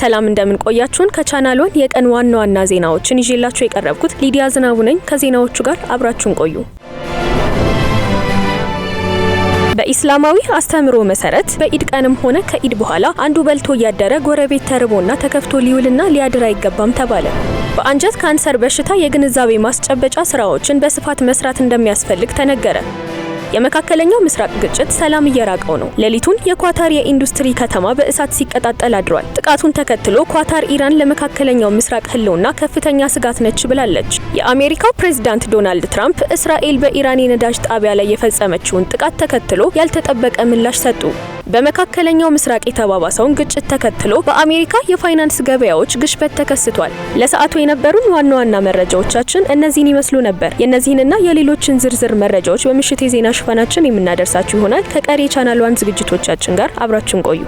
ሰላም እንደምን ቆያችሁን? ከቻናሉን የቀን ዋና ዜናዎችን ይዤላችሁ የቀረብኩት ሊዲያ ዝናቡ ነኝ። ከዜናዎቹ ጋር አብራችሁን ቆዩ። በኢስላማዊ አስተምሮ መሰረት በኢድ ቀንም ሆነ ከኢድ በኋላ አንዱ በልቶ ያደረ ጎረቤት ተርቦና ተከፍቶ ሊውልና ሊያድር አይገባም ተባለ። በአንጀት ካንሰር በሽታ የግንዛቤ ማስጨበጫ ስራዎችን በስፋት መስራት እንደሚያስፈልግ ተነገረ። የመካከለኛው ምስራቅ ግጭት ሰላም እየራቀው ነው። ሌሊቱን የኳታር የኢንዱስትሪ ከተማ በእሳት ሲቀጣጠል አድሯል። ጥቃቱን ተከትሎ ኳታር ኢራን ለመካከለኛው ምስራቅ ህልውና ከፍተኛ ስጋት ነች ብላለች። የአሜሪካው ፕሬዝዳንት ዶናልድ ትራምፕ እስራኤል በኢራን የነዳጅ ጣቢያ ላይ የፈጸመችውን ጥቃት ተከትሎ ያልተጠበቀ ምላሽ ሰጡ። በመካከለኛው ምስራቅ የተባባሰውን ግጭት ተከትሎ በአሜሪካ የፋይናንስ ገበያዎች ግሽበት ተከስቷል። ለሰዓቱ የነበሩን ዋና መረጃዎቻችን እነዚህን ይመስሉ ነበር። የእነዚህንና የሌሎችን ዝርዝር መረጃዎች በምሽት የዜና ሽፋናችን የምናደርሳችሁ ይሆናል። ከቀሪ ቻናል ዋን ዝግጅቶቻችን ጋር አብራችሁን ቆዩ።